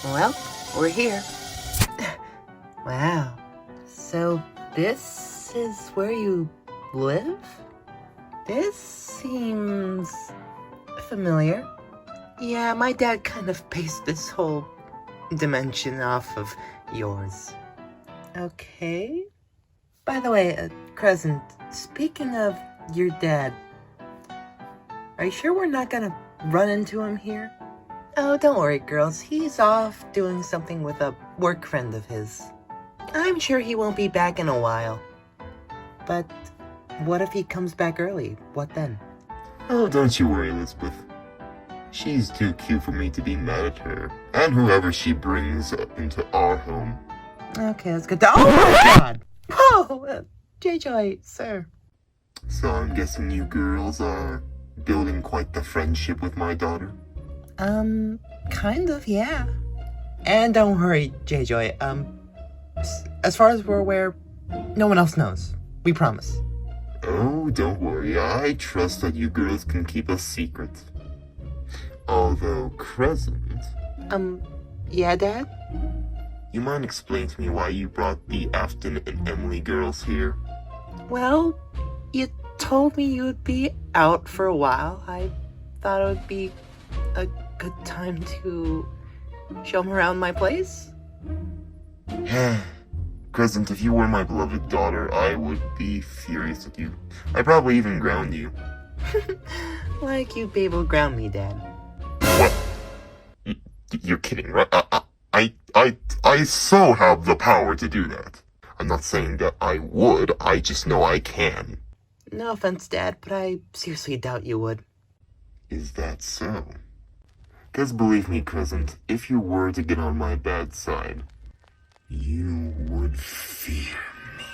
Well, we're here. Wow. So this is where you live? This seems familiar. Yeah, my dad kind of based this whole dimension off of yours. Okay. By the way, Crescent, speaking of your dad, are you sure we're not gonna run into him here? Oh, don't worry, girls. He's off doing something with a work friend of his. I'm sure he won't be back in a while. But what if he comes back early? What then? Oh, don't you worry, Elizabeth. She's too cute for me to be mad at her, and whoever she brings into our home. Okay, let's get to— Oh my god! Whoa! J-Joy, sir. So I'm guessing you girls are building quite the friendship with my daughter? Kind of, yeah. And don't worry, J-Joy, as far as we're aware, no one else knows. We promise. Oh, don't worry. I trust that you girls can keep a secret. Although, Crescent... Yeah, Dad? You mind explaining to me why you brought the Afton and Emily girls here? Well, you told me you would be out for a while. I thought it would be a good time to show them around my place. Crescent, if you were my beloved daughter, I would be furious at you. I'd probably even ground you. Like you'd be able to ground me, Dad. What? You're kidding, right? I so have the power to do that. I'm not saying that I would, I just know I can. No offense, Dad, but I seriously doubt you would. Is that so? 'Cause believe me, Crescent, if you were to get on my bad side, you would fear me.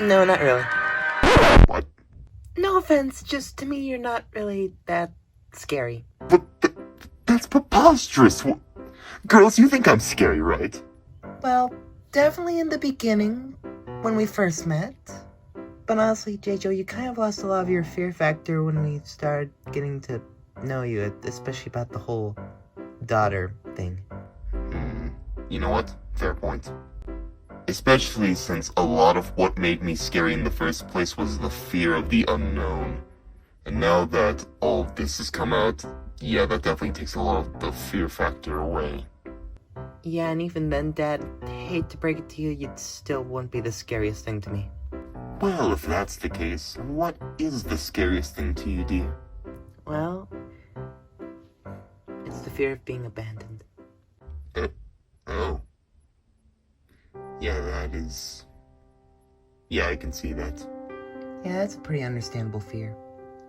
No, not really. What? No offense, just to me you're not really that scary. But that's preposterous. Girls, you think I'm scary, right? Well, definitely in the beginning, when we first met. But honestly, J-Jo, you kind of lost a lot of your fear factor when we started getting to know you, especially about the whole daughter thing. You know what? Fair point. Especially since a lot of what made me scary in the first place was the fear of the unknown. And now that all of this has come out, yeah, that definitely takes a lot of the fear factor away. Yeah, and even then, Dad, hate to break it to you, you'd still wouldn't be the scariest thing to me. Well, if that's the case, what is the scariest thing to you, dear? Well, it's the fear of being abandoned. Oh. Yeah, that is... Yeah, I can see that. Yeah, that's a pretty understandable fear.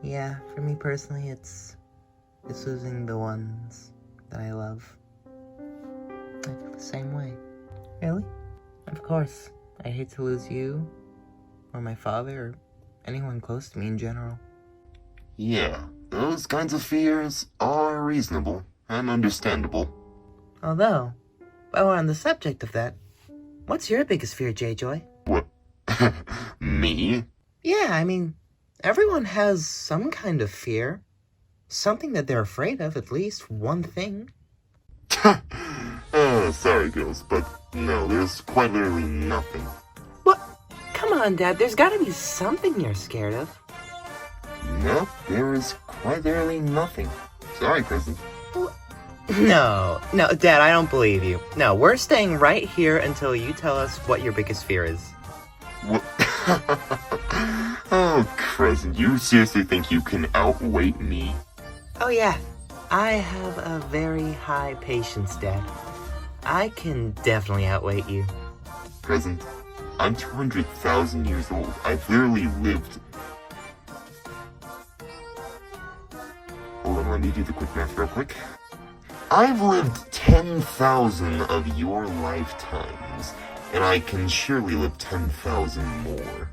Yeah, for me personally, it's losing the ones that I love. I feel the same way. Really? Of course. I hate to lose you, or my father, or anyone close to me in general. Yeah, those kinds of fears are reasonable and understandable. Although, while we're on the subject of that, what's your biggest fear, J-Joy? What? Me? Yeah, I mean, everyone has some kind of fear. Something that they're afraid of, at least one thing. Sorry girls, but no, there's quite literally nothing. What? Come on, Dad, there's gotta be something you're scared of. Nope, there is quite literally nothing. Sorry, Crescent. No, Dad, I don't believe you. No, we're staying right here until you tell us what your biggest fear is. What? Oh, Crescent, you seriously think you can outweight me? Oh yeah, I have a very high patience, Dad. I can definitely outweight you. Crescent, I'm 200,000 years old. I've literally lived... Hold on, let me do the quick math real quick. I've lived 10,000 of your lifetimes, and I can surely live 10,000 more.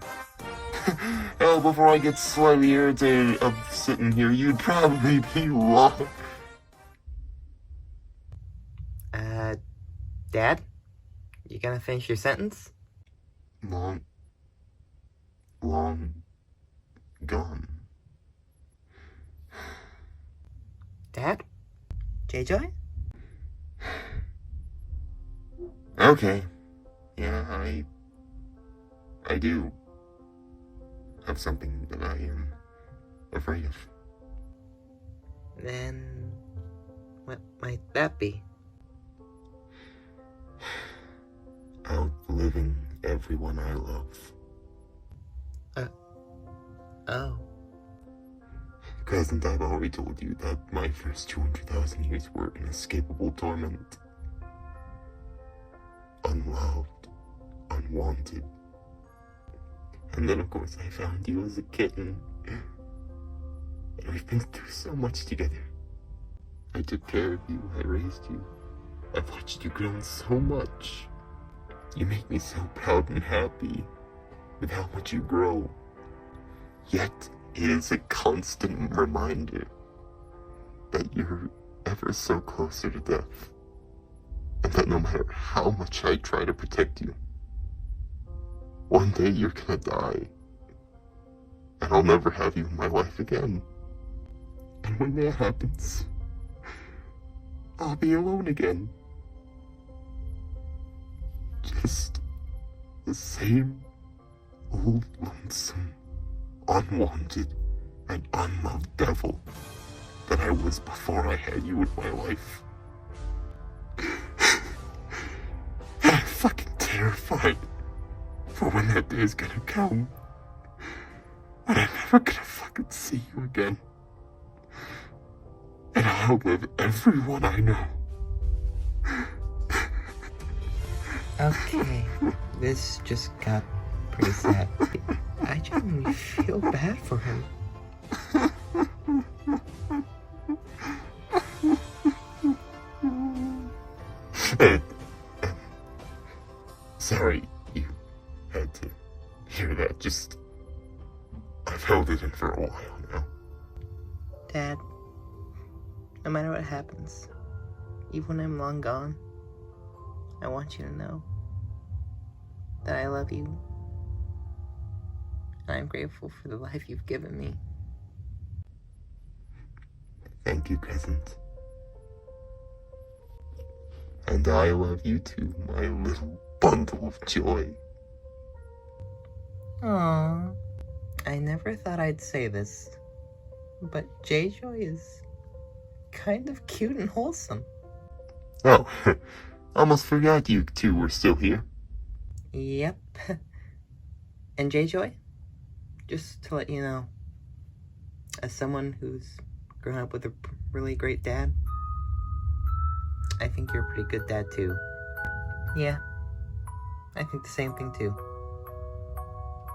Hell, before I get slightly irritated of sitting here, you'd probably be long. Dad? You gonna finish your sentence? Long gone. Dad? J-Joy? Okay. Yeah, I do have something that I am afraid of. Then what might that be? Outliving everyone I love. Oh. Cousin, I've already told you that my first 200,000 years were inescapable torment. Unloved, unwanted. And then, of course, I found you as a kitten. And we've been through so much together. I took care of you, I raised you. I've watched you grow so much. You make me so proud and happy with how much you grow. Yet, it is a constant reminder that you're ever so closer to death. And that no matter how much I try to protect you, one day you're gonna die. And I'll never have you in my life again. And when that happens, I'll be alone again. Just the same old lonesome, unwanted, and unloved devil that I was before I had you in my life. And I'm fucking terrified for when that day is gonna come. When I'm never gonna fucking see you again. And I'll outlive everyone I know. Okay, this just got pretty sad. I genuinely feel bad for him. Sorry you had to hear that. Just, I've held it in for a while now. Dad, no matter what happens, even when I'm long gone, I want you to know that I love you. And I'm grateful for the life you've given me. Thank you, Crescent. And I love you too, my little bundle of joy. Aww. I never thought I'd say this, but J-Joy is kind of cute and wholesome. Oh, almost forgot you two were still here. Yep. And J-Joy, just to let you know, as someone who's grown up with a really great dad, I think you're a pretty good dad too. Yeah, I think the same thing too.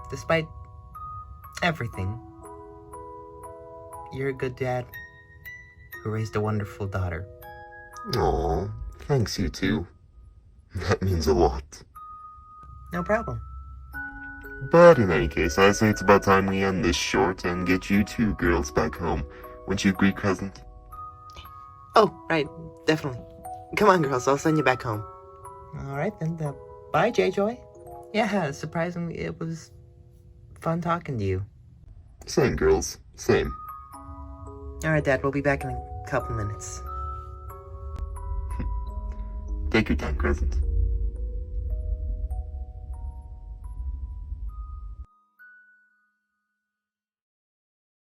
Despite everything, you're a good dad who raised a wonderful daughter. Aw, thanks you two. That means a lot. No problem. But in any case, I say it's about time we end this short and get you two girls back home. Wouldn't you agree, Crescent? Oh, right, definitely. Come on, girls, I'll send you back home. Alright then, bye, J-Joy. Yeah, surprisingly, it was fun talking to you. Same, girls. Same. Alright, Dad, we'll be back in a couple minutes. Take your time, Crescent.